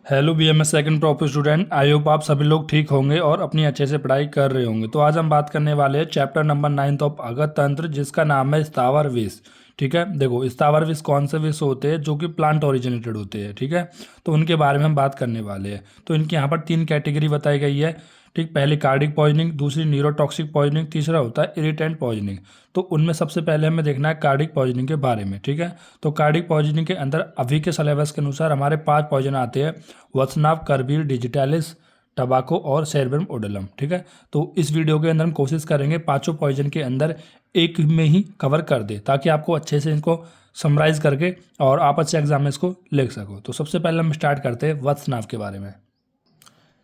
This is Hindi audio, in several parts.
Hello BMS second proper student, I hope आप सभी लोग ठीक होंगे और अपनी अच्छे से पढ़ाई कर रहे होंगे। तो आज हम बात करने वाले हैं चैप्टर नंबर 9 ऑफ अगस्त तंत्र, जिसका नाम है स्थावर विष। ठीक है, देखो स्थावर विष कौन से विष होते हैं जो कि प्लांट ओरिजिनेटेड होते हैं। ठीक है, तो उनके बारे में हम बात करने वाले हैं। तो इनकी यहाँ पर 3 कैटेगरी बताई गई है। ठीक, पहली कार्डिक पॉइजनिंग, दूसरी न्यूरोटॉक्सिक पॉइजनिंग, तीसरा होता है इरिटेंट पॉइजनिंग। तो उनमें सबसे पहले हमें देखना है कार्डिक पॉइजनिंग के बारे में। ठीक है, तो कार्डिक पॉइजनिंग के अंदर अभी के सिलेबस के अनुसार हमारे 5 पॉइजन आते हैं: वत्सनाव, करबीर, डिजिटालिस, टबाको और सेरब्रम ओडोलम। ठीक है, तो इस वीडियो के अंदर हम कोशिश करेंगे पांचों पॉइजन के अंदर एक में ही कवर कर दे, ताकि आपको अच्छे से इनको समराइज करके और आप अच्छे एग्जाम में इसको लिख सको। तो सबसे पहले हम स्टार्ट करते हैं वत्सनाव के बारे में।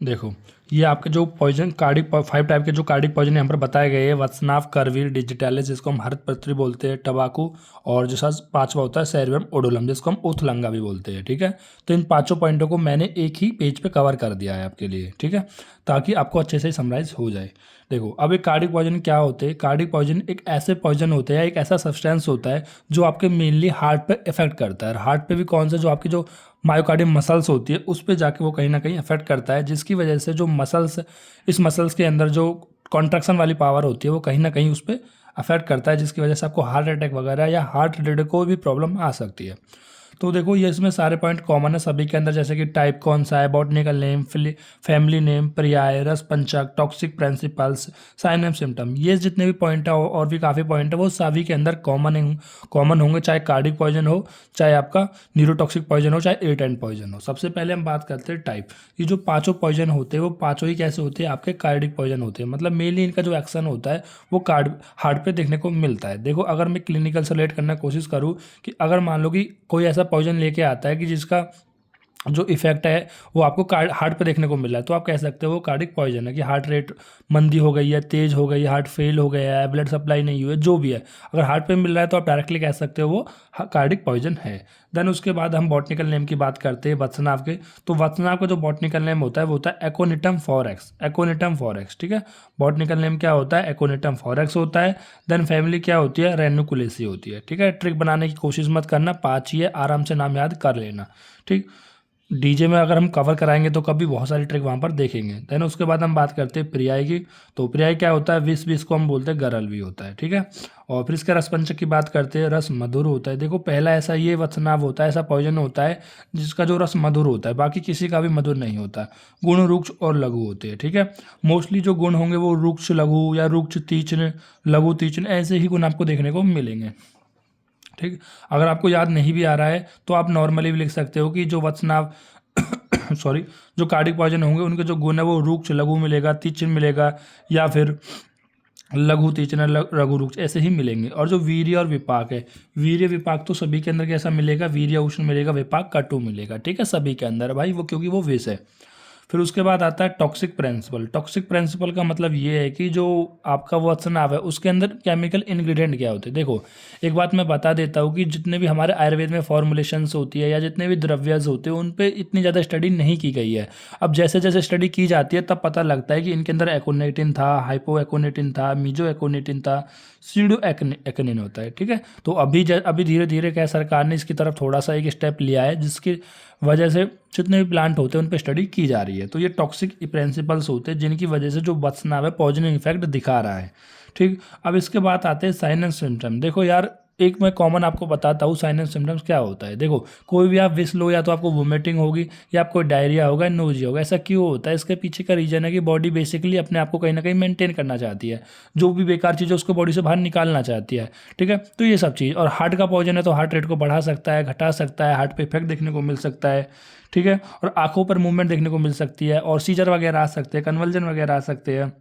देखो, ये आपके जो पॉइजन कार्डिक 5 टाइप के जो कार्डिक पॉइजन यहाँ पर बताए गए हैं: वत्सनाव, करवीर, डिजिटालिस जिसको हम हरतपत्री बोलते हैं, टबाकू, और जो पांचवा होता है सेरब्रम ओडोलम जिसको हम उथलंगा भी बोलते हैं। ठीक है, तो इन पांचों पॉइंटों को मैंने एक ही पेज पे कवर कर दिया है आपके लिए। ठीक है, ताकि आपको अच्छे से समराइज हो जाए। देखो, अब एक कार्डिक पॉइजन क्या होते हैं? कार्डिक पॉइजन एक ऐसे पॉइजन होते हैं, एक ऐसा सब्सटेंस होता है जो आपके मेनली हार्ट पे इफेक्ट करता है। हार्ट पे भी कौन सा, जो आपकी जो मायोकार्डियम मसल्स होती है उस पे जाके वो कहीं ना कहीं अफेक्ट करता है, जिसकी वजह से जो मसल्स, इस मसल्स के अंदर जो कॉन्ट्रैक्शन वाली पावर होती है वो कहीं ना कहीं उस पर अफेक्ट करता है, जिसकी वजह से आपको हार्ट अटैक वगैरह या हार्ट रिलेटेड कोई भी प्रॉब्लम आ सकती है। तो देखो, ये इसमें सारे पॉइंट कॉमन है सभी के अंदर, जैसे कि टाइप कौन सा है, बॉटनिकल नेम, फैमिली नेम, पर्याय, रस पंचक, toxic principles, sign and symptom, ये जितने भी पॉइंट है और भी काफ़ी पॉइंट है वो सभी के अंदर कॉमन होंगे, चाहे कार्डिक पॉइजन हो, चाहे आपका न्यूरोटॉक्सिक पॉइजन हो, चाहे इरिटेंट पॉइजन हो। सबसे पहले हम बात करते हैं टाइप। ये जो पांचों पॉइजन होते हैं वो पांचों ही कैसे होते हैं? आपके कार्डिक पॉइजन होते हैं। मतलब मेनली इनका जो एक्शन होता है वो हार्ट पे देखने को मिलता है। देखो, अगर मैं क्लिनिकल से रिलेट करने की कोशिश करूँ कि अगर मान लो कि कोई ऐसा पॉइजन लेके आता है कि जिसका जो इफेक्ट है वो आपको हार्ट पे देखने को मिल रहा है, तो आप कह सकते हो वो कार्डिक पॉइजन है, कि हार्ट रेट मंदी हो गई है, तेज हो गई है, हार्ट फेल हो गया है, ब्लड सप्लाई नहीं हुई है, जो भी है अगर हार्ट पे मिल रहा है तो आप डायरेक्टली कह सकते हो वो कार्डिक पॉइजन है। देन उसके बाद हम बॉटनिकल नेम की बात करते हैं वत्सनाव के। तो वत्सनाव का जो बॉटनिकल नेम होता है वो होता है एकोनिटम फॉरेक्स। एकोनिटम फॉरेक्स, ठीक है, बॉटनिकल नेम क्या होता है? एकोनिटम फॉरेक्स होता है। देन फैमिली क्या होती है? रेनुकुलेसी होती है। ठीक है, ट्रिक बनाने की कोशिश मत करना, 5 ही है, आराम से नाम याद कर लेना। ठीक, डीजे में अगर हम कवर कराएंगे तो कभी बहुत सारी ट्रिक वहाँ पर देखेंगे। देन उसके बाद हम बात करते हैं पर्याय की। तो पर्याय क्या होता है? विष, विष को हम बोलते हैं गरल भी होता है। ठीक है, और फिर इसके रसपंचक की बात करते हैं। रस मधुर होता है। देखो, पहला ऐसा ये वत्सनाव होता है, ऐसा पॉइजन होता है जिसका जो रस मधुर होता है, बाकी किसी का भी मधुर नहीं होता। गुण रुक्ष और लघु होते हैं। ठीक है, मोस्टली जो गुण होंगे वो रुक्ष लघु या रुक्ष तीक्ष्ण, लघु तीक्ष्ण, ऐसे ही गुण आपको देखने को मिलेंगे। ठीक, अगर आपको याद नहीं भी आ रहा है तो आप नॉर्मली भी लिख सकते हो कि जो वत्सनाव सॉरी, जो कार्डिक पॉइजन होंगे उनके जो गुण है वो रुक्ष लघु मिलेगा, तीक्ष्ण मिलेगा, या फिर लघु तीक्ष्ण, लघु रुक्ष, ऐसे ही मिलेंगे। और जो वीर्य और विपाक है, वीर्य विपाक तो सभी के अंदर कैसा मिलेगा? वीर्य उष्ण मिलेगा, विपाक कटु मिलेगा। ठीक है, सभी के अंदर भाई, वो क्योंकि वो विष है। फिर उसके बाद आता है टॉक्सिक प्रिंसिपल। टॉक्सिक प्रिंसिपल का मतलब ये है कि जो आपका वत्सनाव है उसके अंदर केमिकल इंग्रेडिएंट क्या होते हैं। देखो, एक बात मैं बता देता हूँ कि जितने भी हमारे आयुर्वेद में फॉर्मुलेशंस होती है या जितने भी द्रव्यज होते हैं उन पे इतनी ज़्यादा स्टडी नहीं की गई है। अब जैसे जैसे स्टडी की जाती है तब पता लगता है कि इनके अंदर एकोनेटिन था, हाइपो एकोनेटिन था, मीजो एकोनेटिन था, सीडो एक्निन होता है। ठीक है, तो अभी धीरे धीरे क्या सरकार ने इसकी तरफ थोड़ा सा एक स्टेप लिया है, जिसकी वजह से जितने भी प्लांट होते हैं उन पर स्टडी की जा रही है। तो ये टॉक्सिक प्रिंसिपल्स होते हैं जिनकी वजह से जो वत्सनाव है पॉइजनिंग इफेक्ट दिखा रहा है। ठीक, अब इसके बाद आते हैं साइन एंड सिम्टम। देखो यार, एक मैं कॉमन आपको बताता हूँ साइन एंड सिम्टम्स क्या होता है। देखो, कोई भी आप विष लो या तो आपको वोमिटिंग होगी या आपको डायरिया होगा, नोजिया होगा। ऐसा क्यों होता है? इसके पीछे का रीजन है कि बॉडी बेसिकली अपने आप को कहीं ना कहीं मेंटेन करना चाहती है, जो भी बेकार चीज़ है उसको बॉडी से बाहर निकालना चाहती है। ठीक है, तो ये सब चीज़। और हार्ट का पॉइजन है तो हार्ट रेट को बढ़ा सकता है, घटा सकता है, हार्ट पे इफेक्ट देखने को मिल सकता है। ठीक है, और आंखों पर मूवमेंट देखने को मिल सकती है, और सीजर वगैरह आ सकते हैं, कन्वल्जन वगैरह आ सकते हैं,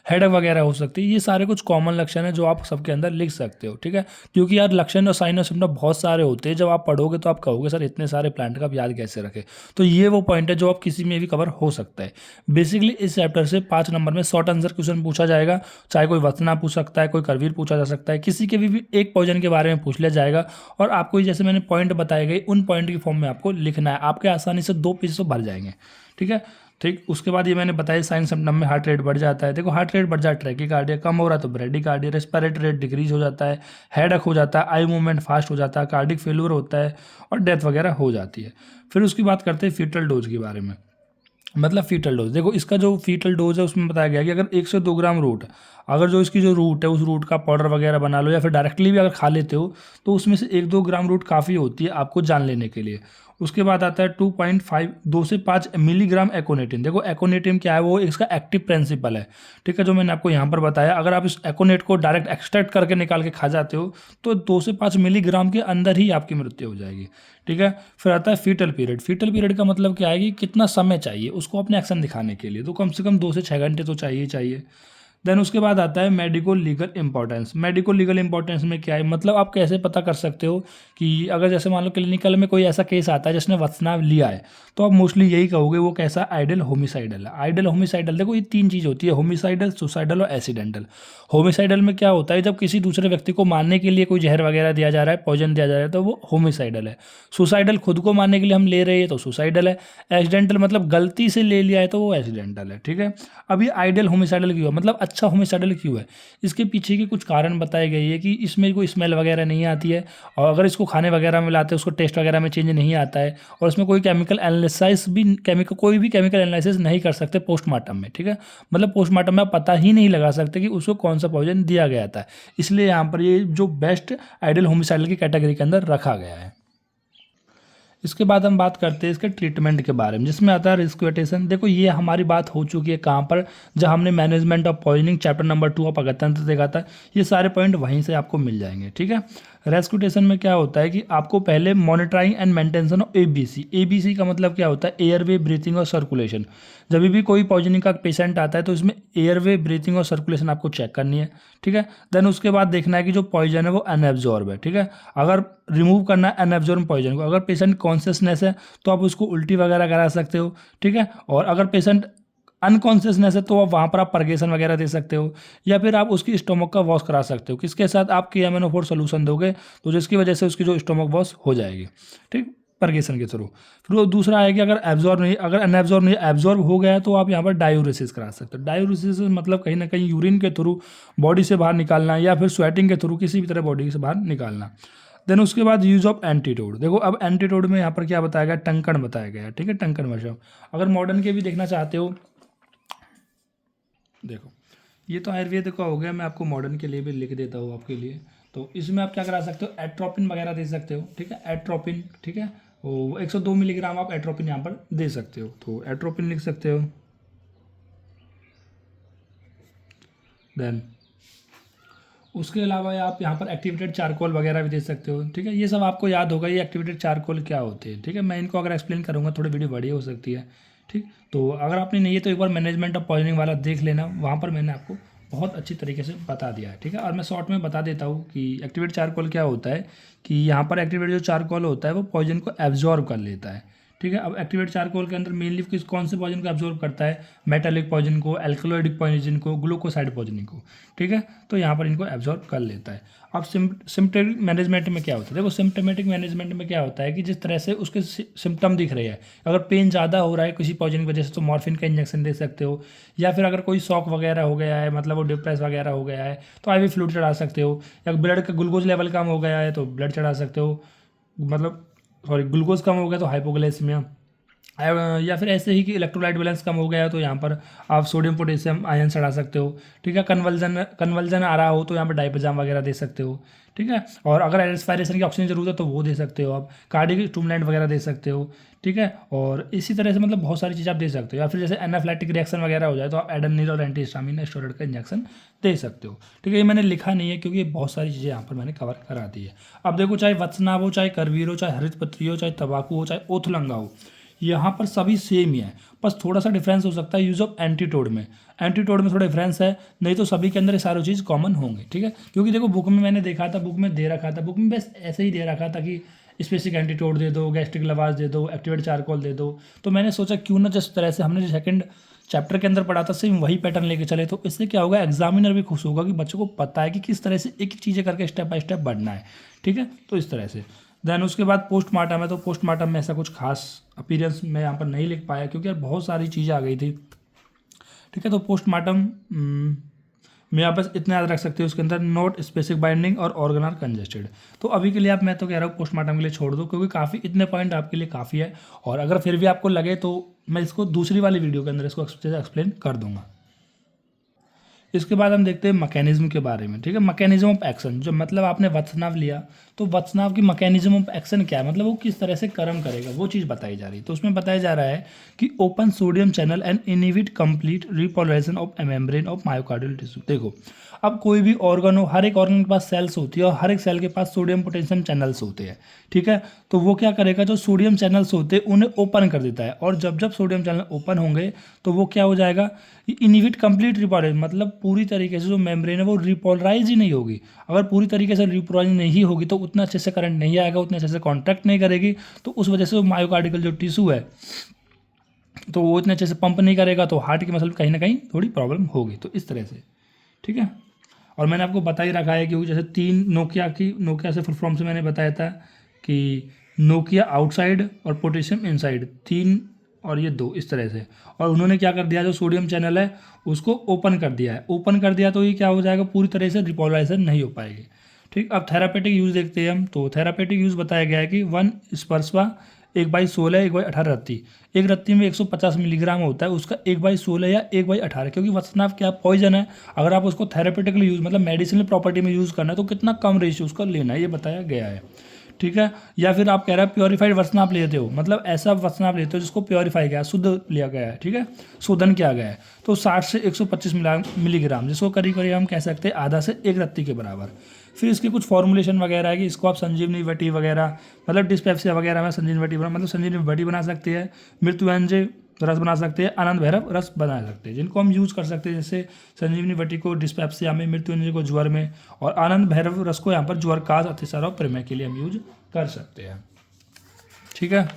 हेडेक वगैरह हो सकती है। ये सारे कुछ कॉमन लक्षण है जो आप सबके अंदर लिख सकते हो। ठीक है, क्योंकि यार लक्षण और साइन और सिम्टम बहुत सारे होते हैं, जब आप पढ़ोगे तो आप कहोगे सर इतने सारे प्लांट का आप याद कैसे रखें। तो ये वो पॉइंट है जो आप किसी में भी कवर हो सकता है। बेसिकली इस चैप्टर से 5 नंबर में शॉर्ट आंसर क्वेश्चन पूछा जाएगा, चाहे कोई वत्सना पूछ सकता है, कोई करवीर पूछा जा सकता है, किसी के भी एक पॉइजन के बारे में पूछ लिया जाएगा। और आपको जैसे मैंने पॉइंट बताए गए उन पॉइंट की फॉर्म में आपको लिखना है, आपके आसानी से 2 पेज तो भर जाएंगे। ठीक है, ठीक। उसके बाद ये मैंने बताया साइन सिम्टम में हार्ट रेट बढ़ जाता है। देखो हार्ट रेट बढ़ जाता है, ट्रैकीकार्डिया कम हो रहा है तो ब्रेडिकार्डिया, रेस्पिरेटरी रेट डिक्रीज हो जाता है, हेडेक हो जाता है, आई मूवमेंट फास्ट हो जाता है, कार्डिक फेल्यूर होता है और डेथ वगैरह हो जाती है। फिर उसकी बात करते हैं फीटल डोज के बारे में। मतलब फीटल डोज, देखो इसका जो फीटल डोज है उसमें बताया गया कि अगर 1 से 2 ग्राम रूट, अगर जो इसकी जो रूट है उस रूट का पाउडर वगैरह बना लो या फिर डायरेक्टली भी अगर खा लेते हो तो उसमें से 1-2 ग्राम रूट काफ़ी होती है आपको जान लेने के लिए। उसके बाद आता है 2.5 से 5 मिलीग्राम एकोनेटिन। देखो एकोनेटिन क्या है, वो इसका एक्टिव प्रिंसिपल है, ठीक है, जो मैंने आपको यहाँ पर बताया। अगर आप इस एकोनेट को डायरेक्ट एक्सट्रैक्ट करके निकाल के खा जाते हो तो 2 से 5 मिलीग्राम के अंदर ही आपकी मृत्यु हो जाएगी, ठीक है। फिर आता है फीटल पीरियड। फीटल पीरियड का मतलब क्या है कि कितना समय चाहिए उसको अपने एक्शन दिखाने के लिए, तो कम से कम 2 से 6 घंटे तो चाहिए ही चाहिए। देन उसके बाद आता है medico legal importance. Medico legal importance में क्या है, मतलब आप कैसे पता कर सकते हो कि अगर जैसे मान लो क्लिनिकल में कोई ऐसा केस आता है जिसने वत्सनाव लिया है तो आप मोस्टली यही कहोगे वो कैसा आइडल होमिसाइडल है। आइडल होमिसाइडल, देखो ये 3 चीज़ होती है, होमिसाइडल, सुसाइडल और एक्सीडेंटल। होमिसाइडल में क्या होता है, जब किसी दूसरे व्यक्ति को मारने के लिए कोई जहर वगैरह दिया जा रहा है, पॉइजन दिया जा रहा है, तो वो होमिसाइडल है। सुसाइडल, खुद को मारने के लिए हम ले रहे हैं तो सुसाइडल है। एक्सीडेंटल मतलब गलती से ले लिया है तो वो एक्सीडेंटल है, ठीक है। अब ये आइडल होमिसाइडल क्यों है, मतलब अच्छा होमिसाइडल क्यों है, इसके पीछे के कुछ कारण बताए गए हैं कि इसमें कोई स्मेल वगैरह नहीं आती है, और अगर इसको खाने वगैरह में लाते हैं उसको टेस्ट वगैरह में चेंज नहीं आता है, और इसमें कोई केमिकल एनालिसिस भी कोई भी केमिकल एनालिसिस नहीं कर सकते पोस्टमार्टम में, ठीक है। मतलब पोस्टमार्टम में आप पता ही नहीं लगा सकते कि उसको कौन सा पॉइजन दिया गया था, इसलिए यहाँ पर ये जो बेस्ट आइडल होमिसाइडल की कैटेगरी के अंदर रखा गया है। इसके बाद हम बात करते हैं इसके ट्रीटमेंट के बारे में, जिसमें आता है रिस्क्वेटेशन। देखो ये हमारी बात हो चुकी है कहाँ पर, जब हमने management of poisoning chapter number 2 of अगस्त तंत्र देखा था, ये सारे पॉइंट वहीं से आपको मिल जाएंगे, ठीक है। रेस्क्यूटेशन में क्या होता है कि आपको पहले monitoring and maintenance of ABC. ABC का मतलब क्या होता है, एयरवे, ब्रीथिंग और सर्कुलेशन। जब भी कोई पॉइजनिंग का पेशेंट आता है तो इसमें एयरवे, ब्रीथिंग और सर्कुलेशन आपको चेक करनी है, ठीक है। देन उसके बाद देखना है कि जो पॉइजन है वो अनएब्जॉर्ब है, ठीक है। अगर रिमूव करना है अनएब्जॉर्ब पॉइजन को, अगर पेशेंट कॉन्शियसनेस है तो आप उसको उल्टी वगैरह करा सकते हो, ठीक है। और अगर पेशेंट अनकॉन्शियसनेस है तो आप वहाँ पर आप परगेशन वगैरह दे सकते हो, या फिर आप उसकी स्टोमक का वॉश करा सकते हो। किसके साथ, आप KMNO4 सोल्यूशन दोगे तो जिसकी वजह से उसकी जो स्टोमक वॉश हो जाएगी, ठीक, परगेशन के थ्रू। फिर वो दूसरा है कि अगर एब्जॉर्ब नहीं, अगर अनएब्जॉर्ब नहीं, एब्जॉर्ब हो गया है तो आप यहाँ पर डायूरेसिस करा सकते हो। डायूरेसिस मतलब कहीं ना कहीं यूरिन के थ्रू बॉडी से बाहर निकालना, या फिर स्वेटिंग के थ्रू किसी भी तरह बॉडी से बाहर निकालना। देन उसके बाद यूज ऑफ एंटीटोड। देखो अब एंटीटोड में यहाँ पर क्या बताया गया, टंकण बताया गया, ठीक है, टंकण वर्षम। अगर मॉडर्न के भी देखना चाहते हो, देखो ये तो आयुर्वेद का हो गया, मैं आपको मॉडर्न के लिए भी लिख देता हूँ आपके लिए। तो इसमें आप क्या करा सकते हो, एट्रोपिन वगैरह दे सकते हो, ठीक है, एट्रोपिन, ठीक है। वो 102 मिलीग्राम आप एट्रोपिन यहाँ पर दे सकते हो, तो एट्रोपिन लिख सकते हो। देन उसके अलावा आप यहाँ पर एक्टिवेटेड चारकोल वगैरह भी दे सकते हो, ठीक है। ये सब आपको याद होगा ये एक्टिवेटेड चारकोल क्या होते हैं, ठीक है। मैं इनको अगर एक्सप्लेन करूँगा थोड़ी वीडियो बड़ी हो सकती है, ठीक। तो अगर आपने नहीं है तो एक बार मैनेजमेंट ऑफ पॉइजनिंग वाला देख लेना, वहाँ पर मैंने आपको बहुत अच्छी तरीके से बता दिया है, ठीक है। और मैं शॉर्ट में बता देता हूँ कि एक्टिवेटेड चारकोल क्या होता है, कि यहाँ पर एक्टिवेटेड जो चारकोल होता है वो पॉइजन को एब्जॉर्ब कर लेता है, ठीक है। अब एक्टिवेट चारकोल के अंदर मेनली कौन से पॉइजन को एब्जॉर्ब करता है, मेटालिक पॉइजन को, एल्कलॉइडिक पॉइजन को, ग्लूकोसाइड पॉइजनिंग को, ठीक है। तो यहाँ पर इनको एब्जॉर्ब कर लेता है। अब सिम्टमेटिक मैनेजमेंट में क्या होता है, देखो सिम्टमेटिक मैनेजमेंट में क्या होता है कि जिस तरह से उसके सिम्टम दिख रहे हैं, अगर पेन ज़्यादा हो रहा है किसी पॉइजन की वजह से तो मॉर्फिन का इंजेक्शन दे सकते हो, या फिर अगर कोई शॉक वगैरह हो गया है, मतलब वो डिप्रेस वगैरह हो गया है तो IV फ्लूइड चढ़ा सकते हो, या ब्लड का ग्लूकोज लेवल कम हो गया है तो ब्लड चढ़ा सकते हो, मतलब सॉरी ग्लूकोज कम हो गया तो हाइपोग्लाइसेमिया, या फिर ऐसे ही कि इलेक्ट्रोलाइट बैलेंस कम हो गया है तो यहाँ पर आप सोडियम पोटेशियम आयन चढ़ा सकते हो, ठीक है। कन्वल्जन आ रहा हो तो यहाँ पर डाइपजाम वगैरह दे सकते हो, ठीक है। और अगर रेस्पिरेशन की ऑक्सीजन जरूरत है तो वो दे सकते हो आप, कार्डियक स्टिमुलेंट वगैरह दे सकते हो, ठीक है। और इसी तरह से मतलब बहुत सारी चीज़ें आप दे सकते हो, या फिर जैसे एनाफ्लैक्टिक रिएक्शन वगैरह हो जाए तो आप एडेनिल और एंटीहिस्टामिन स्टेरॉइड का इंजेक्शन दे सकते हो, ठीक है। ये मैंने लिखा नहीं है क्योंकि ये बहुत सारी चीज़ें यहाँ पर मैंने कवर करा दी है। अब देखो चाहे वत्सनाभ हो, चाहे करवीर हो, चाहे हरित पत्री हो, चाहे तंबाकू हो, चाहे ओथलंगा हो, यहाँ पर सभी सेम ही है, बस थोड़ा सा डिफरेंस हो सकता है यूज ऑफ एंटीटोड में। एंटीटोड में थोड़ा डिफरेंस है, नहीं तो सभी के अंदर ये सारी चीज़ कॉमन होंगे, ठीक है। क्योंकि देखो बुक में मैंने देखा था, बुक में दे रखा था, बुक में बस ऐसे ही दे रखा था कि स्पेसिफिक एंटीटोड दे दो, गैस्ट्रिक लवाज दे दो, एक्टिवेट चारकोल दे दो। तो मैंने सोचा क्यों ना जिस तरह से हमने जो सेकंड चैप्टर के अंदर पढ़ा था सेम वही पैटर्न लेके चले, तो इससे क्या होगा, एग्जामिनर भी खुश होगा कि बच्चों को पता है कि किस तरह से एक चीज़ें करके स्टेप बाय स्टेप बढ़ना है, ठीक है। तो इस तरह से देन उसके बाद पोस्टमार्टम है, तो पोस्टमार्टम में ऐसा कुछ खास अपीयरेंस मैं यहाँ पर नहीं लिख पाया क्योंकि यार बहुत सारी चीज़ें आ गई थी। ठीक है, तो पोस्टमार्टम मैं यहाँ पर इतना याद रख सकते हो उसके अंदर नोट स्पेसिफिक बाइंडिंग और ऑर्गन आर कंजेस्टेड। तो अभी के लिए आप, मैं तो कह रहा हूँ पोस्टमार्टम के लिए छोड़ दो क्योंकि काफ़ी इतने पॉइंट आपके लिए काफ़ी है। और अगर फिर भी आपको लगे तो मैं इसको दूसरी वाली वीडियो के अंदर इसको एक्सप्लेन कर दूंगा। इसके बाद हम देखते हैं मैकेनिज्म के बारे में। ठीक है, मैकेनिज्म ऑफ एक्शन, जो मतलब आपने वत्सनाव लिया तो वत्सनाव की मैकेनिज्म ऑफ एक्शन क्या है, मतलब वो किस तरह से कर्म करेगा वो चीज़ बताई जा रही है। तो उसमें बताया जा रहा है कि open sodium channel and inhibit complete repolarisation of membrane of myocardial tissue. देखो, अब कोई भी ऑर्गन हो, हर एक ऑर्गन के पास सेल्स होती है और हर एक सेल के पास सोडियम पोटेशियम चैनल्स होते हैं। ठीक है, तो वो क्या करेगा, जो सोडियम चैनल्स होते हैं उन्हें ओपन कर देता है और जब जब सोडियम चैनल ओपन होंगे तो वो क्या हो जाएगा, इनहिबिट कंप्लीट रिपोलराइज, मतलब पूरी तरीके से जो मेम्ब्रेन है वो रिपोलराइज ही नहीं होगी। अगर पूरी तरीके से रिपोलराइज नहीं होगी तो उतना अच्छे से करंट नहीं आएगा, उतने अच्छे से कॉन्ट्रैक्ट नहीं करेगी, तो उस वजह से मायोकार्डियल जो टिश्यू है तो वो इतने अच्छे से पंप नहीं करेगा, तो हार्ट की मसल कहीं ना कहीं थोड़ी प्रॉब्लम होगी। तो इस तरह से, ठीक है। और मैंने आपको बता ही रखा है क्योंकि जैसे तीन नोकिया से फुल फॉर्म से मैंने बताया था कि नोकिया आउटसाइड और पोटेशियम इनसाइड, तीन और ये दो, इस तरह से। और उन्होंने क्या कर दिया, जो सोडियम चैनल है उसको ओपन कर दिया है। ओपन कर दिया तो ये क्या हो जाएगा, पूरी तरह से रिपोलराइजेशन नहीं हो पाएगी। ठीक, अब थेरापेटिक यूज़ देखते हैं हम। तो थेरापेटिक यूज़ बताया गया है कि 1 स्पर्शवा 1/16 1/18 रत्ती, एक रत्ती में 150 मिलीग्राम होता है, उसका 1/16 या 1/18, क्योंकि वत्सनाव क्या पॉइजन है। अगर आप उसको थेरापेटिकली यूज़ मतलब मेडिसिनल प्रॉपर्टी में यूज़ करना है तो कितना कम रेशियो उसका लेना है, ये बताया गया है। ठीक है, या फिर आप कह रहे हैं प्योरीफाइड वत्सनाव लेते हो, मतलब ऐसा वत्सनाव लेते हो जिसको प्योरीफाई गया, शुद्ध लिया गया है। ठीक है, शोधन किया गया है, तो 60 से 125 मिलीग्राम, जिसको करीब करीब हम कह सकते हैं आधा से एक रत्ती के बराबर। फिर इसकी कुछ फॉर्मुलेशन वगैरह है कि इसको आप संजीवनी वटी वगैरह, मतलब डिस्पेप्सिया वगैरह में संजीवनी वटी मतलब संजीवनी वटी बना सकते हैं, मृत्युंजय रस बना सकते हैं, आनंद भैरव रस बना सकते हैं, जिनको हम यूज़ कर सकते हैं। जैसे संजीवनी वटी को डिस्पेप्सिया में, मृत्युंजय को ज्वर में, और आनंद भैरव रस को यहाँ पर ज्वर, काज, अतिसार और प्रमेय के लिए हम यूज कर सकते हैं। ठीक है,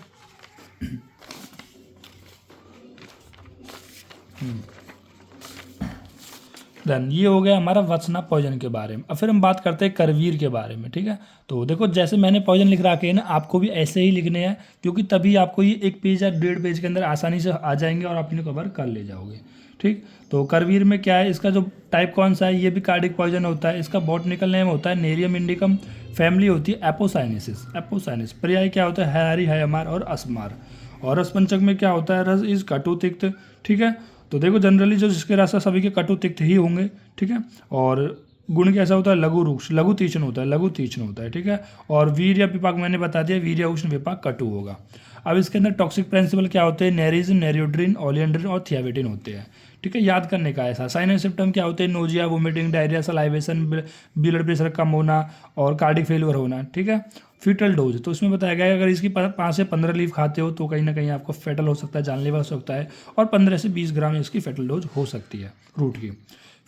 देन ये हो गया हमारा वत्सनाव पॉइजन के बारे में। अब फिर हम बात करते हैं करवीर के बारे में। ठीक है, तो देखो जैसे मैंने पॉइजन लिख रखे हैं ना, आपको भी ऐसे ही लिखने हैं, क्योंकि तभी आपको ये 1 पेज या 1.5 पेज के अंदर आसानी से आ जाएंगे और आप इन्हें कवर कर ले जाओगे। ठीक, तो करवीर में क्या है, इसका जो टाइप कौन सा है, ये भी कार्डिक पॉइजन होता है। इसका बॉटनिकल नेम होता है नेरियम इंडिकम, फैमिली होती है एपोसाइनिस, पर्याय क्या होता है, हैरी, हैमार और असमार। और रसपंचक में क्या होता है, रस इज कटु तिक्त। ठीक है, तो देखो जनरली जो जिसके रस है सभी के कटु तिक्त ही होंगे। ठीक है, और गुण कैसा होता है, लघु रूक्ष, लघु तीक्ष्ण होता है। ठीक है, और वीर या विपाक मैंने बता दिया, वीर या उष्ण विपाक कटु होगा। अब इसके अंदर टॉक्सिक प्रिंसिपल क्या होते हैं, नेरिज्म, नेरियोड्रिन, ओलियंड्रिन और थियावेटिन होते हैं। ठीक है, याद करने का ऐसा। साइन एंड सिम्टम क्या होते हैं, nausea, vomiting, diarrhoea, salivation, blood pressure कम होना और कार्डिक फेलियर होना। ठीक है, फीटल डोज, तो इसमें बताया गया है अगर इसकी 5 से 15 लीफ खाते हो तो कहीं ना कहीं आपको फेटल हो सकता है, जानलेवा हो सकता है, और 15 से 20 ग्राम इसकी फेटल डोज हो सकती है रूट की।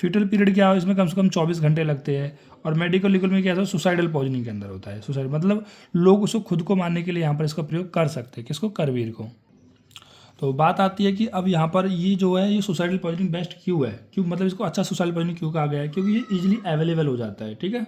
फीटल पीरियड क्या हो, इसमें कम से कम 24 घंटे लगते हैं। और मेडिकल लीगल में क्या होता है, सुसाइडल पॉइजनिंग के अंदर होता है। सुसाइड मतलब लोग उसको खुद को मारने के लिए यहाँ पर इसका प्रयोग कर सकते हैं, किसको, करवीर को। तो बात आती है कि अब यहाँ पर ये जो है, ये सुसाइडल पॉइजनिंग बेस्ट क्यों है, क्यों मतलब इसको अच्छा सुसाइडल पॉइजनिंग क्यों कहा गया है, क्योंकि ये इजीली अवेलेबल हो जाता है। ठीक है,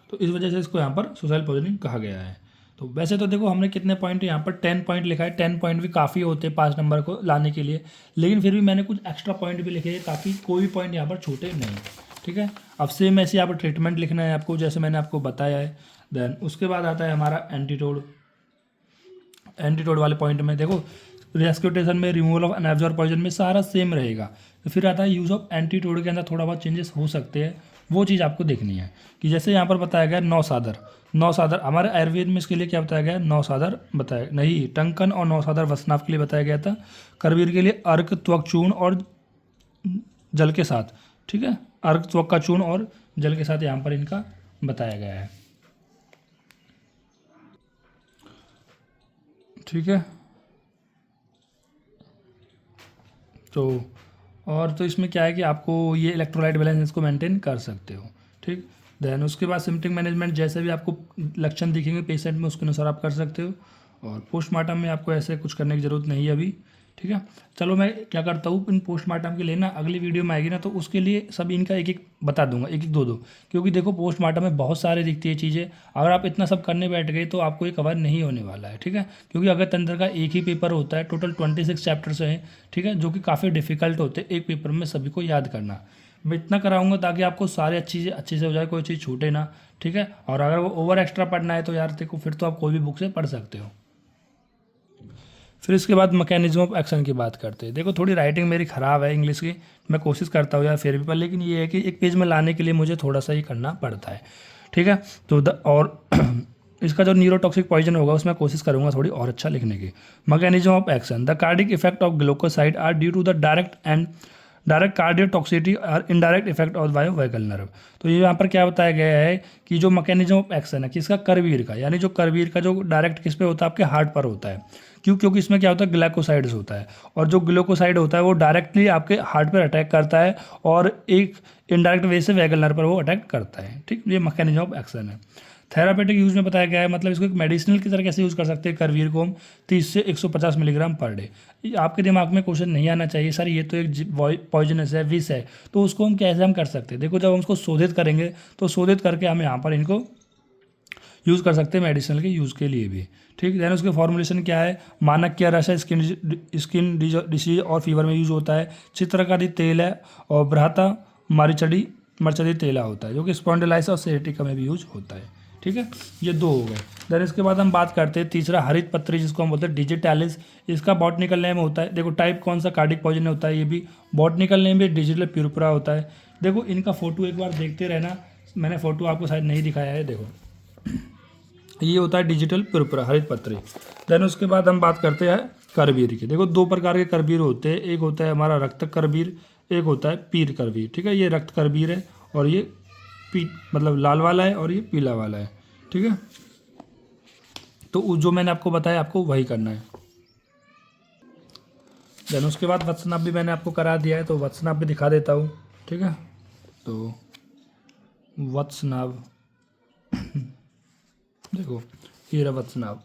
तो इस वजह से इसको यहाँ पर सुसाइडल पॉइजनिंग कहा गया है। तो वैसे तो देखो हमने कितने पॉइंट यहाँ पर 10 पॉइंट लिखा है, 10 पॉइंट भी काफ़ी होते हैं 5 नंबर को लाने के लिए, लेकिन फिर भी मैंने कुछ एक्स्ट्रा पॉइंट भी लिखे हैं ताकि कोई भी पॉइंट यहाँ पर छूटे नहीं। ठीक है, अब सेम ऐसे यहाँ पर ट्रीटमेंट लिखना है आपको, जैसे मैंने आपको बताया है। देन उसके बाद आता है हमारा एंटीटोड। एंटीटोड वाले पॉइंट में देखो रेस्क्यूटेशन में, रिमूवल ऑफ अनएब्जॉर्ब पॉइजन में सारा सेम रहेगा। तो फिर आता है यूज़ ऑफ एंटीटोड के अंदर थोड़ा बहुत चेंजेस हो सकते हैं, वो चीज़ आपको देखनी है। कि जैसे यहाँ पर बताया गया नौसादर, हमारे आयुर्वेद में इसके लिए क्या बताया गया, नौसादर बताया नहीं, टंकन और नौसादर वसनाव के लिए बताया गया था। करवीर के लिए अर्क, त्वक चूर्ण और जल के साथ। ठीक है, अर्क, त्वक का चूर्ण और जल के साथ यहाँ पर इनका बताया गया है। ठीक है, तो और तो इसमें क्या है कि आपको ये इलेक्ट्रोलाइट बैलेंस इसको मेंटेन कर सकते हो। ठीक, देन उसके बाद सिम्पटम मैनेजमेंट, जैसे भी आपको लक्षण दिखेंगे पेशेंट में उसके अनुसार आप कर सकते हो। और पोस्टमार्टम में आपको ऐसे कुछ करने की ज़रूरत नहीं है अभी, ठीक है। चलो मैं क्या करता हूँ, इन पोस्टमार्टम के लिए ना अगली वीडियो में आएगी ना तो उसके लिए सब इनका एक एक बता दूंगा, एक एक दो दो, क्योंकि देखो पोस्टमार्टम में बहुत सारे दिखती है चीज़ें। अगर आप इतना सब करने बैठ गए तो आपको ये कवर नहीं होने वाला है, ठीक है। क्योंकि अगर तंत्र का एक ही पेपर होता है, टोटल 26 चैप्टर्स हैं, ठीक है, जो कि काफ़ी डिफिकल्ट होते हैं एक पेपर में सभी को याद करना। मैं इतना कराऊंगा ताकि आपको सारे चीज़ें अच्छे से हो जाए, कोई चीज़ छूटे ना, ठीक है। और अगर वो ओवर एक्स्ट्रा पढ़ना है तो यार देखो फिर तो आप कोई भी बुक से पढ़ सकते हो। फिर इसके बाद मैकेनिज्म ऑफ एक्शन की बात करते हैं। देखो थोड़ी राइटिंग मेरी ख़राब है इंग्लिश की, मैं कोशिश करता हूँ यार फिर भी पर, लेकिन ये है कि एक पेज में लाने के लिए मुझे थोड़ा सा ही करना पड़ता है, ठीक है। तो और इसका जो न्यूरोटॉक्सिक पॉइजन होगा उसमें कोशिश करूंगा थोड़ी और अच्छा लिखने की। Mechanism of action, the cardiac effect of glucoside are due to the direct cardiotoxicity और indirect effect of vasovagal nerve. तो ये यहाँ पर क्या बताया गया है कि जो मैकेनिज्म ऑफ एक्शन है किसका, करवीर का, यानी जो करवीर का जो डायरेक्ट किस पे होता है, आपके हार्ट पर होता है। क्यों? क्योंकि इसमें क्या होता है, ग्लाइकोसाइड्स होता है, और जो ग्लूकोसाइड होता है वो डायरेक्टली आपके हार्ट पर अटैक करता है और एक इनडायरेक्ट वे से वैगल नर्व पर वो अटैक करता है, ठीक। ये मैकेनिज्म ऑफ एक्शन है। थेरापेटिक यूज में बताया गया है, मतलब इसको एक मेडिसिनल की तरह कैसे यूज़ कर सकते हैं करवीर को हम, 30 से 150 मिलीग्राम पर डे। आपके दिमाग में क्वेश्चन नहीं आना चाहिए सर ये तो एक पॉइजनस है, विष है, तो उसको हम कैसे हम कर सकते हैं। देखो जब हम उसको शोधित करेंगे तो शोधित करके हम यहाँ पर इनको यूज़ कर सकते हैं मेडिसिनल के यूज़ के लिए भी, ठीक। देन उसके फॉर्मुलेशन क्या है, मानक क्या रस है, स्किन डिसीज और फीवर में यूज होता है, चित्रकारी तेल है, और ब्राता मरचडी तेला होता है जो कि स्पॉन्डिलाइसिस और सेरेटिका में भी यूज होता है, ठीक है। ये दो हो गए। देन इसके बाद हम बात करते हैं तीसरा, हरित पत्री जिसको हम बोलते हैं डिजिटैलिस। इसका बॉटनिकल नेम होता है, देखो टाइप कौन सा, कार्डिक पॉइजन होता है, ये भी बॉटनिकल नेम भी डिजिटल प्यूरपुरा होता है। देखो इनका फोटो एक बार देखते रहना, मैंने फोटो आपको शायद नहीं दिखाया है, देखो ये होता है डिजिटल प्यूरपुरा हरित पत्री। देन उसके बाद हम बात करते हैं करवीर की। देखो दो प्रकार के करवीर होते हैं, एक होता है हमारा रक्त करवीर, एक होता है पीर करवीर, ठीक है। ये रक्त करवीर है और ये मतलब लाल वाला है और ये पीला वाला है, ठीक है। तो जो मैंने आपको बताया आपको वही करना है। देन उसके बाद वत्सनाभ भी मैंने आपको करा दिया है, तो वत्सनाभ भी दिखा देता हूँ, ठीक है। तो वत्सनाभ देखो ये रहा वत्सनाभ,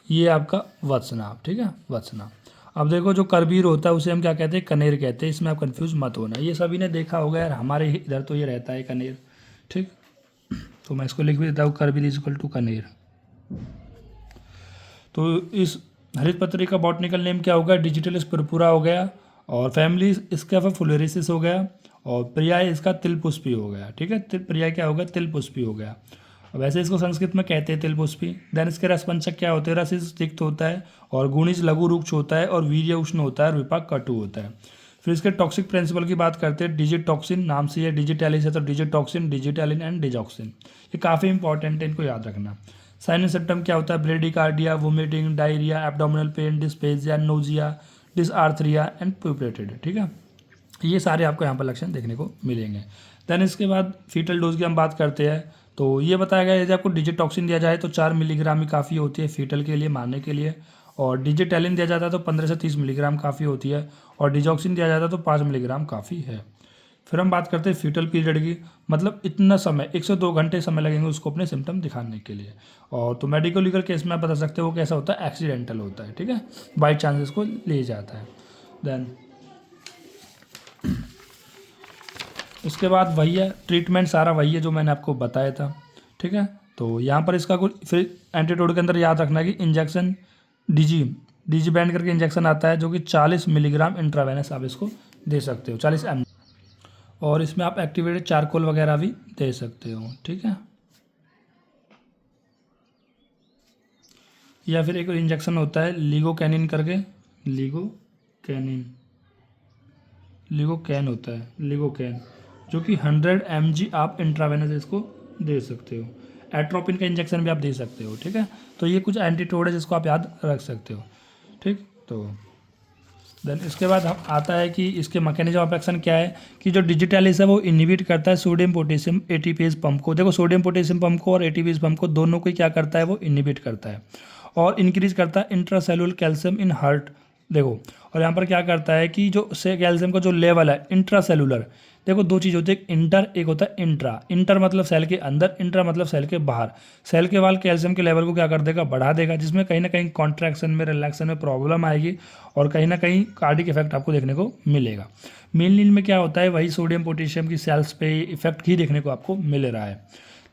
ये आपका वत्सनाभ, ठीक है, वत्सनाभ। अब देखो जो करवीर होता है उसे हम क्या कहते हैं, कनेर कहते हैं, इसमें आप कंफ्यूज मत होना। ये सभी ने देखा होगा यार, हमारे इधर तो ये रहता है कनेर, ठीक। तो मैं इसको लिख भी देता हूँ, करवीर इज इक्वल टू कनेर। तो इस हरित पत्री का बॉटनिकल नेम क्या होगा, डिजिटलिस पुरपुरा हो गया, और फैमिली इसका फुलेरिसिस हो गया, और पर्याय इसका तिलपुष्पी हो गया, ठीक है। पर्याय क्या होगा, तिलपुष्पी हो गया। वैसे इसको संस्कृत में कहते हैं तिलपुष्पी। देन इसके रसपंचक क्या होते हैं, रस तिक्त होता है, और गुणिज लघु रुक्ष होता है, और वीर्य उष्ण होता है, और विपाक कटु होता है। फिर इसके टॉक्सिक प्रिंसिपल की बात करते हैं, डिजिटॉक्सिन नाम से है, डिजिटैलिस है तो डिजिटॉक्सिन, डिजिटैलिन एंड डिजॉक्सिन, ये काफ़ी इंपॉर्टेंट है, इनको याद रखना। साइन एंड सिम्टम क्या होता है, bradycardia, vomiting, diarrhoea, abdominal pain, dyspepsia, nausea, dysarthria and प्यूपरेटेड, ठीक है। ये सारे आपको यहाँ पर लक्षण देखने को मिलेंगे। देन इसके बाद फीटल डोज की हम बात करते हैं, तो ये बताया गया है यदि आपको डिजिटॉक्सिन दिया जाए तो 4 मिलीग्राम ही काफ़ी होती है फीटल के लिए मारने के लिए, और डिजिटैलिन दिया जाता है तो 15 से 30 मिलीग्राम काफ़ी होती है, और डिजॉक्सिन दिया जाता है तो 5 मिलीग्राम काफ़ी है। फिर हम बात करते हैं फीटल पीरियड की, मतलब इतना समय 1 से 2 घंटे समय लगेंगे उसको अपने सिम्टम दिखाने के लिए। और तो मेडिकल लीगल केस में आप बता सकते हो वो कैसा होता है, एक्सीडेंटल होता है, ठीक है, बाई चांसेस को ले जाता है। देन उसके बाद वही है, ट्रीटमेंट सारा वही है जो मैंने आपको बताया था, ठीक है। तो यहाँ पर इसका कुछ फिर एंटीटोड के अंदर याद रखना है कि इंजेक्शन डीजी बैंड करके इंजेक्शन आता है जो कि 40 मिलीग्राम इंट्रावेनस आप इसको दे सकते हो, 40 ml, और इसमें आप एक्टिवेटेड चारकोल वगैरह भी दे सकते हो, ठीक है। या फिर एक इंजेक्शन होता है लीगोकैनिन करके, लीगोकैन होता है, लीगोकैन, जो कि 100 mg आप इंट्रावेनस इसको दे सकते हो। एट्रोपिन का इंजेक्शन भी आप दे सकते हो, ठीक है। तो ये कुछ एंटीटोड है जिसको आप याद रख सकते हो, ठीक। तो देन इसके बाद हम आता है कि इसके मैकेनिज्म ऑफ एक्शन क्या है, कि जो डिजिटैलिस है वो इनहिबिट करता है सोडियम पोटेशियम एटीपीएस पंप को। देखो सोडियम पोटेशियम पंप को और एटीपीएस पंप को दोनों को क्या करता है, वो इनहिबिट करता है, और इंक्रीज करता है इंट्रासेलुलर कैल्शियम इन हार्ट देखो, और यहाँ पर क्या करता है कि जो से कैल्शियम का जो लेवल है इंट्रा सेलुलर, देखो दो चीज़ होती है, एक इंटर एक होता है इंट्रा। इंटर मतलब सेल के अंदर, इंट्रा मतलब सेल के बाहर। सेल के बाहर कैल्शियम के लेवल को क्या कर देगा, बढ़ा देगा, जिसमें कहीं ना कहीं कॉन्ट्रैक्शन में, रिलैक्शन में प्रॉब्लम आएगी और कहीं ना कहीं कार्डिक इफेक्ट आपको देखने को मिलेगा। मेनली इनमें क्या होता है, वही सोडियम पोटेशियम की सेल्स पे इफेक्ट ही देखने को आपको मिल रहा है।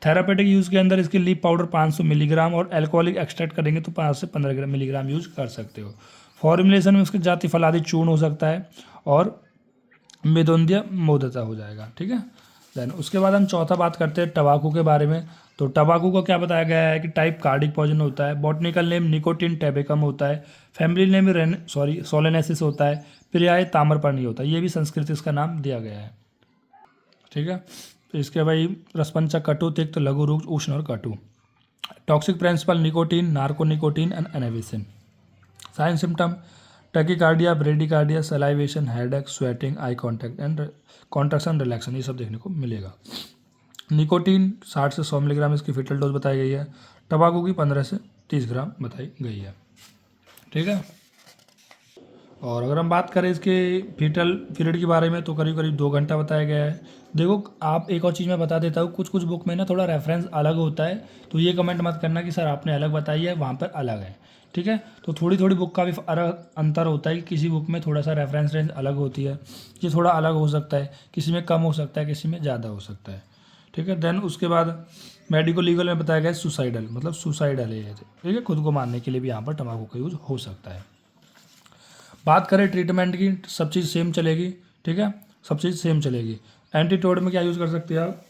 थेरापेटिक यूज़ के अंदर इसके लीफ पाउडर 500 मिलीग्राम और अल्कोहलिक एक्सट्रैक्ट करेंगे तो 5 से 15 मिलीग्राम यूज कर सकते हो। फॉर्मुलेशन में उसके जाति फलादि चूर्ण हो सकता है और मेदोंदिया मोदता हो जाएगा। ठीक है, देन उसके बाद हम चौथा बात करते हैं टबाकू के बारे में। तो टबाकू को क्या बताया गया है कि टाइप कार्डिक पॉइजन होता है, बॉटनिकल नेम निकोटिन टेबेकम होता है, फैमिली नेम सोलेनेसिस होता है, पर्याय ताम्रपर्णी होता है, ये भी संस्कृत इसका नाम दिया गया है। ठीक है, तो इसके भाई रसपंचक, कटु, तिक्त, लघु, रुक्ष, उष्ण और कटु। Toxic principle nicotine, nornicotine and anabasine. Sign symptom tachycardia, bradycardia, salivation, headache, sweating, eye contact and contraction, relaxation, ये सब देखने को मिलेगा। निकोटीन 60 से 100 मिलीग्राम इसकी फिटल डोज बताई गई है। टबाकू की 15 से 30 ग्राम बताई गई है। ठीक है, और अगर हम बात करें इसके फीटल पीरियड के बारे में तो करीब करीब 2 घंटा बताया गया है। देखो आप एक और चीज़ मैं बता देता हूँ, कुछ कुछ बुक में ना थोड़ा रेफरेंस अलग होता है, तो ये कमेंट मत करना कि सर आपने अलग बताई है, वहाँ पर अलग है। ठीक है, तो थोड़ी थोड़ी बुक का भी अंतर होता है कि किसी बुक में थोड़ा सा रेफरेंस रेंज अलग होती है, ये थोड़ा अलग हो सकता है, किसी में कम हो सकता है, किसी में ज़्यादा हो सकता है। ठीक है, देन उसके बाद मेडिको लीगल में बताया गया है सुसाइडल, मतलब सुसाइडल है। ठीक है, खुद को मारने के लिए भी यहाँ पर तंबाकू का यूज़ हो सकता है। बात करें ट्रीटमेंट की, सब चीज़ सेम चलेगी। ठीक है, सब चीज़ सेम चलेगी। एंटीटोड में क्या यूज़ कर सकते हो आप,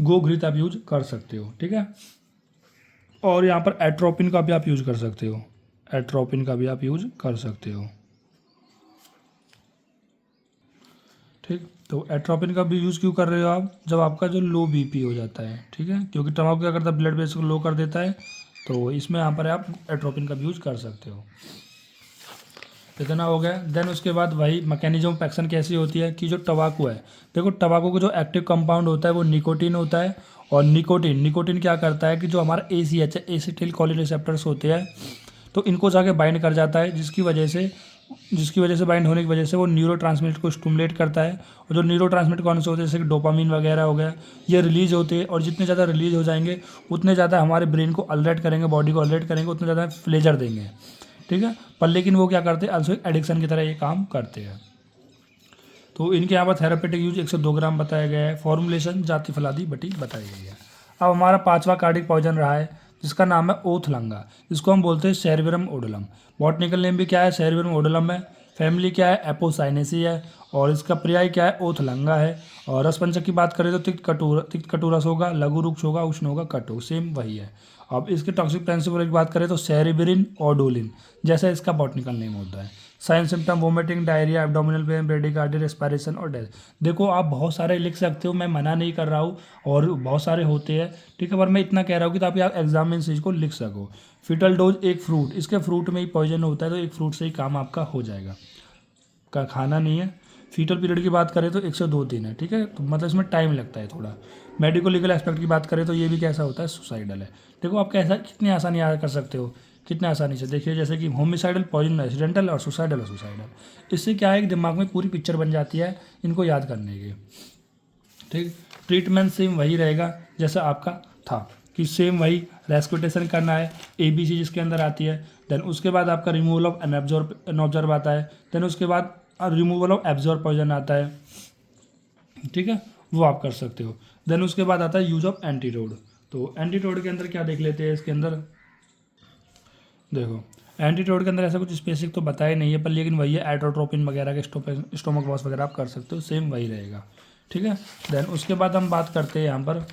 गोघृत आप यूज कर सकते हो। ठीक है, और यहाँ पर एट्रोपिन का भी आप यूज कर सकते हो, एट्रोपिन का भी आप यूज कर सकते हो। ठीक, तो एट्रोपिन का भी यूज़ क्यों कर रहे हो आप, जब आपका जो लो बीपी हो जाता है। ठीक है, क्योंकि तंबाकू क्या करता है, ब्लड प्रेशर को लो कर देता है, तो इसमें यहाँ पर आप एट्रोपिन का भी यूज कर सकते हो। इतना हो गया। देन उसके बाद वही मैकेनिज्म ऑफ एक्शन कैसी होती है कि जो टबाकू है, देखो टबाकू का जो एक्टिव कंपाउंड होता है वो निकोटीन होता है, और निकोटीन निकोटीन क्या करता है कि जो हमारा ACH एसिटिल कोलिन रिसेप्टर्स होते हैं, तो इनको जाके बाइंड कर जाता है, जिसकी वजह से बाइंड होने की वजह से वो न्यूरोट्रांसमीटर को स्टिमुलेट करता है। और जो न्यूरोट्रांसमीटर कौन से होते हैं, जैसे कि डोपामिन वगैरह हो गया, ये रिलीज होते हैं, और जितने ज़्यादा रिलीज हो जाएंगे उतने ज़्यादा हमारे ब्रेन को अलर्ट करेंगे, बॉडी को अलर्ट करेंगे, उतने ज़्यादा प्लेजर देंगे। ठीक है, पर लेकिन वो क्या करते हैं, अल्सो एक एडिक्शन की तरह ये काम करते हैं। तो इनके यहाँ पर थेरापेटिक यूज 102 ग्राम बताया गया है। फॉर्मुलेशन जाति फलादी बटी बताई गई है। अब हमारा 5वां कार्डिक पॉइजन रहा है जिसका नाम है ओथलंगा, जिसको हम बोलते हैं सेरविरम ओडोलम। बॉटनिकल नेम भी क्या है, सेरविरम ओडोलम है। फैमिली क्या है, एपोसाइनेसी है, और इसका पर्याय क्या है, ओथलंगा है। और रसपंचक की बात करें तो तिक्त कटुरस होगा, लघु रुक्ष होगा, उष्ण होगा, कटु, सेम वही है। अब इसके टॉक्सिक प्रिंसिपल की बात करें तो सेरिबिरिन ओडोलिन, जैसा इसका बॉटनिकल नेम होता है। Sign symptom vomiting, diarrhoea, abdominal pain, bradycardia, respiration और डेथ। देखो आप बहुत सारे लिख सकते हो, मैं मना नहीं कर रहा हूँ, और बहुत सारे होते हैं। ठीक है, पर मैं इतना कह रहा हूँ कि ताकि आप एग्जाम में इस चीज़ को लिख सको। फिटल डोज एक फ्रूट, इसके फ्रूट में ही पॉइजन होता है, तो एक फ्रूट से ही काम आपका हो जाएगा, का खाना नहीं है। फीटल पीरियड की बात करें तो 102 दिन है। ठीक है, तो मतलब इसमें टाइम लगता है थोड़ा। मेडिको लीगल एस्पेक्ट की बात करें तो ये भी कैसा होता है, सुसाइडल है। देखो आप कैसा कितनी आसानी कर सकते हो, कितने आसानी से देखिए, जैसे कि होमिसाइडल, पॉइजन, एक्सीडेंटल और सुसाइडल और सुसाइडल। इससे क्या है कि दिमाग में पूरी पिक्चर बन जाती है इनको याद करने की। ठीक, ट्रीटमेंट सेम वही रहेगा जैसा आपका था, कि सेम वही रेस्पिटेशन करना है, ABC जिसके अंदर आती है। देन उसके बाद आपका रिमूवल ऑफ एनऑब्जर्व आता है। देन उसके बाद रिमूवल ऑफ एब्जॉर्ब पॉइजन आता है। ठीक है, वो आप कर सकते हो। देन उसके बाद आता है यूज ऑफ एंटीटोड। तो एंटीटोड के अंदर क्या देख लेते हैं, इसके अंदर देखो एंटीटोड के अंदर ऐसा कुछ स्पेसिफिक तो बताया नहीं है, पर लेकिन वही है, एट्रोट्रोपिन वगैरह के स्टोमक वॉश वगैरह आप कर सकते हो, सेम वही रहेगा। ठीक है, देन उसके बाद हम बात करते हैं यहाँ पर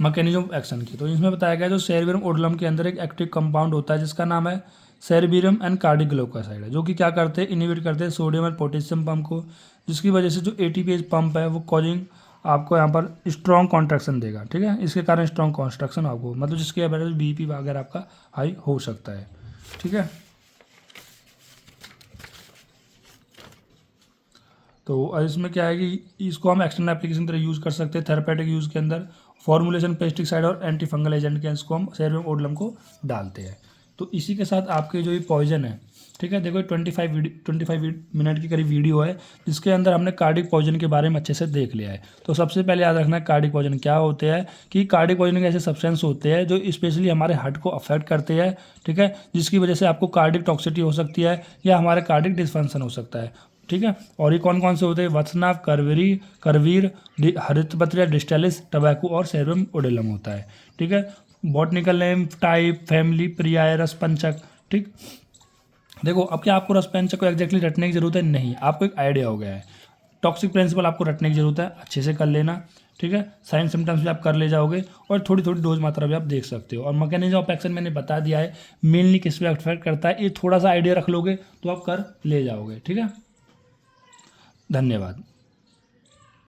मैकेनिज्म ऑफ एक्शन की। तो इसमें बताया गया जो सेरविरम ओडोलम के अंदर एक एक्टिव कंपाउंड होता है जिसका नाम है सेरबिरम एंड कार्डिग्लूकोसाइड है, जो कि क्या करते हैं, इनिबिट करते हैं सोडियम एंड पोटेशियम पंप को, जिसकी वजह से जो ATPase पंप है वो कॉजिंग आपको यहाँ पर स्ट्रॉन्ग कॉन्ट्रैक्शन देगा। ठीक है, इसके कारण स्ट्रॉन्ग कॉन्ट्रैक्शन आपको, मतलब जिसके वजह से BP वगैरह आपका हाई हो सकता है। ठीक है, तो इसमें क्या है कि इसको हम एक्सटर्नल एप्लीकेशन तरह यूज़ कर सकते हैं थेरेपेटिक यूज़ के अंदर। फॉर्मुलेशन पेस्टिसाइड और एंटी फंगल एजेंट के इसको हम सेरविरम ओडोलम को डालते हैं। तो इसी के साथ आपके जो ये पॉइजन है ठीक है। देखो 25 मिनट की करीब वीडियो है जिसके अंदर हमने कार्डिक पॉइजन के बारे में अच्छे से देख लिया है। तो सबसे पहले याद रखना कार्डिक पॉइजन क्या होते हैं कि कार्डिक पॉइजन के ऐसे सब्सटेंस होते हैं जो स्पेशली हमारे हार्ट को अफेक्ट करते हैं, ठीक है, जिसकी वजह से आपको कार्डिक टॉक्सिटी हो सकती है या हमारे कार्डिक डिसफंक्शन हो सकता है, ठीक है। और ये कौन कौन से होते हैं? वत्सनाभ, करवीर, हरितपत्रिया डिस्टेलिस, टबैको और सेरम ओडेलम होता है, ठीक है। बॉटनिकल नेम, टाइप, फैमिली, पर्याय, रसपंचक, ठीक। देखो अब क्या आपको रसपंचक को एग्जैक्टली रटने की जरूरत है? नहीं, आपको एक आइडिया हो गया है। टॉक्सिक प्रिंसिपल आपको रटने की जरूरत है, अच्छे से कर लेना, ठीक है। साइन सिम्टम्स भी आप कर ले जाओगे और थोड़ी थोड़ी डोज मात्रा भी आप देख सकते हो। और मैकेनिज्म ऑफ एक्शन मैंने बता दिया है, मेनली किस पे अफेक्ट करता है, ये थोड़ा सा आइडिया रख लोगे तो आप कर ले जाओगे, ठीक है। धन्यवाद।